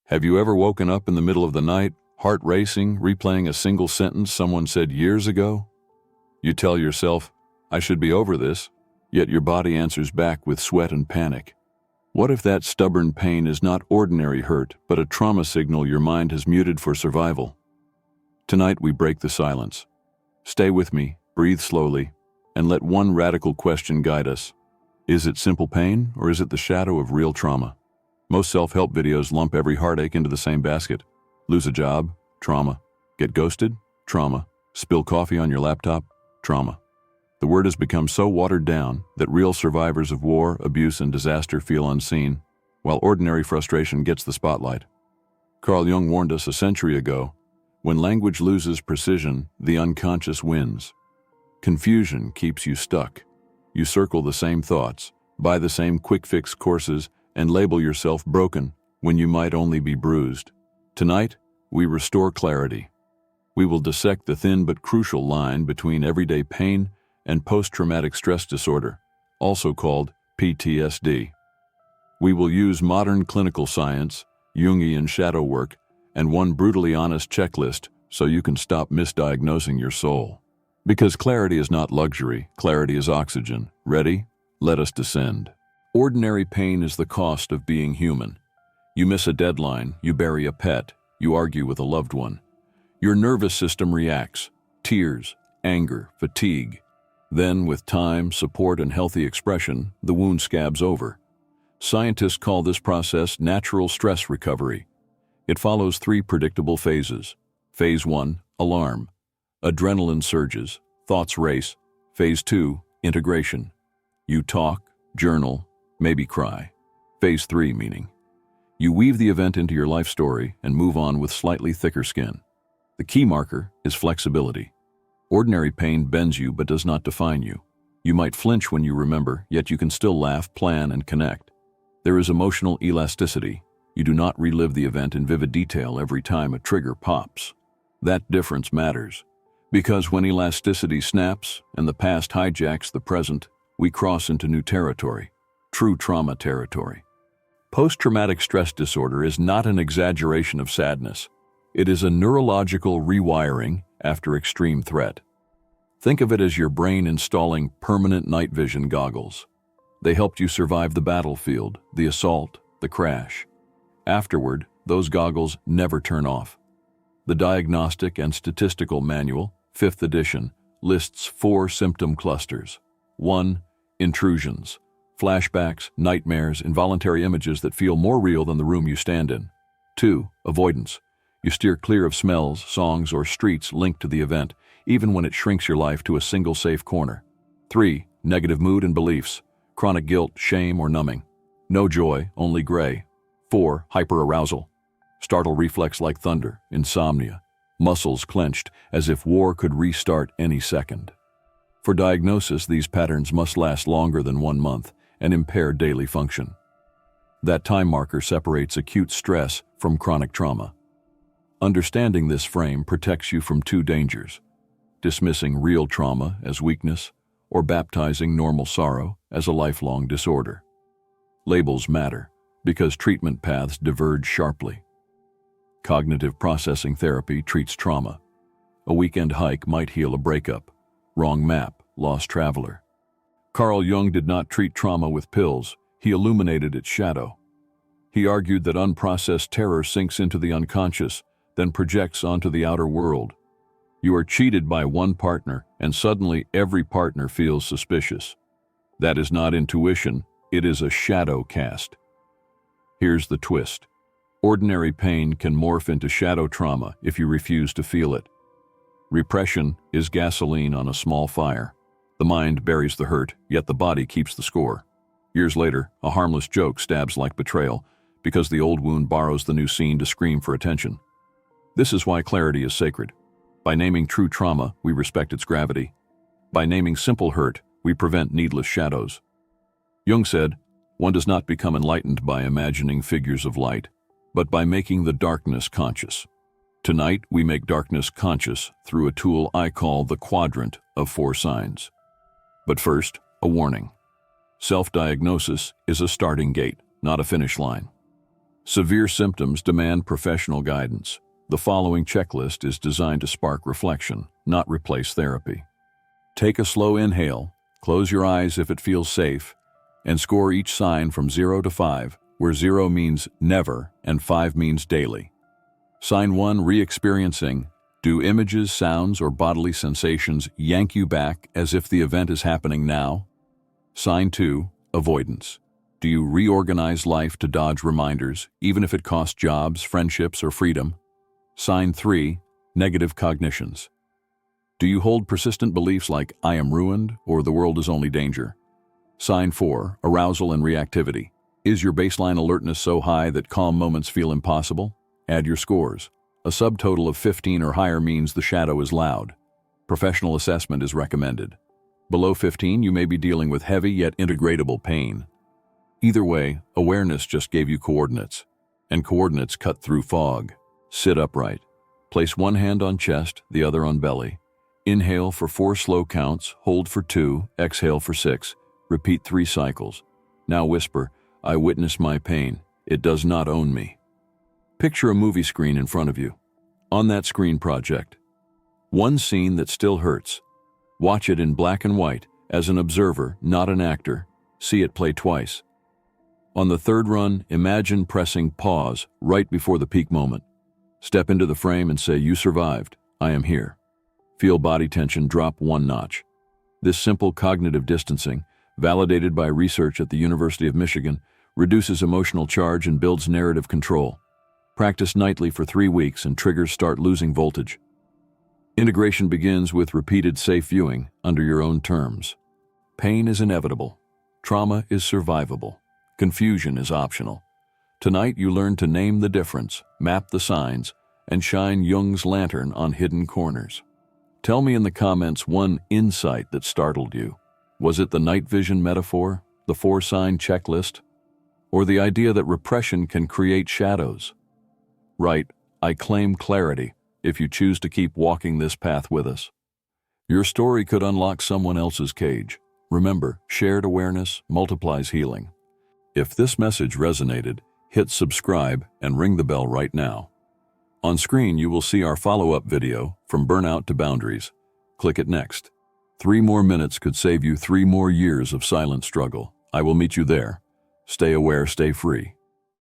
Have you ever woken up in the middle of the night, heart racing, replaying a single sentence someone said years ago? You tell yourself, I should be over this, yet your body answers back with sweat and panic. What if that stubborn pain is not ordinary hurt, but a trauma signal your mind has muted for survival? Tonight we break the silence. Stay with me, breathe slowly, and let one radical question guide us. Is it simple pain, or is it the shadow of real trauma? Most self-help videos lump every heartache into the same basket. Lose a job? Trauma. Get ghosted? Trauma. Spill coffee on your laptop? Trauma. The word has become so watered down that real survivors of war, abuse, and disaster feel unseen, while ordinary frustration gets the spotlight. Carl Jung warned us a century ago, when language loses precision, the unconscious wins. Confusion keeps you stuck. You circle the same thoughts, buy the same quick-fix courses, and label yourself broken when you might only be bruised. Tonight, we restore clarity. We will dissect the thin but crucial line between everyday pain and post-traumatic stress disorder, also called PTSD. We will use modern clinical science, Jungian shadow work, and one brutally honest checklist so you can stop misdiagnosing your soul. Because clarity is not luxury, clarity is oxygen. Ready? Let us descend. Ordinary pain is the cost of being human. You miss a deadline, you bury a pet, you argue with a loved one. Your nervous system reacts: tears, anger, fatigue. Then, with time, support, and healthy expression, the wound scabs over. Scientists call this process natural stress recovery. It follows 3 predictable phases. Phase 1, alarm. Adrenaline surges, thoughts race. Phase 2, integration. You talk, journal, maybe cry. Phase 3, meaning. You weave the event into your life story and move on with slightly thicker skin. The key marker is flexibility. Ordinary pain bends you but does not define you. You might flinch when you remember, yet you can still laugh, plan, and connect. There is emotional elasticity. You do not relive the event in vivid detail every time a trigger pops. That difference matters, because when elasticity snaps and the past hijacks the present, we cross into new territory, true trauma territory. Post-traumatic stress disorder is not an exaggeration of sadness. It is a neurological rewiring after extreme threat. Think of it as your brain installing permanent night vision goggles. They helped you survive the battlefield, the assault, the crash. Afterward, those goggles never turn off. The Diagnostic and Statistical Manual, 5th edition, lists 4 symptom clusters. 1. Intrusions. Flashbacks, nightmares, involuntary images that feel more real than the room you stand in. 2. Avoidance. You steer clear of smells, songs, or streets linked to the event, even when it shrinks your life to a single safe corner. 3. Negative mood and beliefs. Chronic guilt, shame, or numbing. No joy, only gray. 4. Hyperarousal. Startle reflex like thunder, insomnia. Muscles clenched as if war could restart any second. For diagnosis, these patterns must last longer than 1 month and impair daily function. That time marker separates acute stress from chronic trauma. Understanding this frame protects you from 2 dangers: dismissing real trauma as weakness or baptizing normal sorrow as a lifelong disorder. Labels matter because treatment paths diverge sharply. Cognitive processing therapy treats trauma. A weekend hike might heal a breakup. Wrong map, lost traveler. Carl Jung did not treat trauma with pills, he illuminated its shadow. He argued that unprocessed terror sinks into the unconscious, then projects onto the outer world. You are cheated by one partner, and suddenly every partner feels suspicious. That is not intuition, it is a shadow cast. Here's the twist. Ordinary pain can morph into shadow trauma if you refuse to feel it. Repression is gasoline on a small fire. The mind buries the hurt, yet the body keeps the score. Years later, a harmless joke stabs like betrayal, because the old wound borrows the new scene to scream for attention. This is why clarity is sacred. By naming true trauma, we respect its gravity. By naming simple hurt, we prevent needless shadows. Jung said, one does not become enlightened by imagining figures of light, but by making the darkness conscious. Tonight, we make darkness conscious through a tool I call the quadrant of 4 signs. But first, a warning. Self-diagnosis is a starting gate, not a finish line. Severe symptoms demand professional guidance. The following checklist is designed to spark reflection, not replace therapy. Take a slow inhale, close your eyes if it feels safe, and score each sign from 0 to 5, where 0 means never and 5 means daily. Sign 1, re-experiencing. Do images, sounds, or bodily sensations yank you back as if the event is happening now? Sign 2, avoidance. Do you reorganize life to dodge reminders, even if it costs jobs, friendships, or freedom? Sign 3, negative cognitions. Do you hold persistent beliefs like I am ruined or the world is only danger? Sign 4, arousal and reactivity. Is your baseline alertness so high that calm moments feel impossible? Add your scores. A subtotal of 15 or higher means the shadow is loud. Professional assessment is recommended. Below 15, you may be dealing with heavy yet integratable pain. Either way, awareness just gave you coordinates, and coordinates cut through fog. Sit upright. Place one hand on chest, the other on belly. Inhale for 4 slow counts, hold for 2, exhale for 6. Repeat 3 cycles. Now whisper, I witness my pain. It does not own me. Picture a movie screen in front of you. On that screen project, one scene that still hurts. Watch it in black and white, as an observer, not an actor. See it play twice. On the third run, imagine pressing pause right before the peak moment. Step into the frame and say, you survived. I am here. Feel body tension drop 1 notch. This simple cognitive distancing, validated by research at the University of Michigan, reduces emotional charge and builds narrative control. Practice nightly for 3 weeks and triggers start losing voltage. Integration begins with repeated safe viewing under your own terms. Pain is inevitable. Trauma is survivable. Confusion is optional. Tonight you learn to name the difference, map the signs, and shine Jung's lantern on hidden corners. Tell me in the comments one insight that startled you. Was it the night vision metaphor, the 4-sign checklist, or the idea that repression can create shadows? Write, I claim clarity, if you choose to keep walking this path with us. Your story could unlock someone else's cage. Remember, shared awareness multiplies healing. If this message resonated, hit subscribe and ring the bell right now. On screen, you will see our follow-up video, From Burnout to Boundaries. Click it next. 3 more minutes could save you 3 more years of silent struggle. I will meet you there. Stay aware, stay free.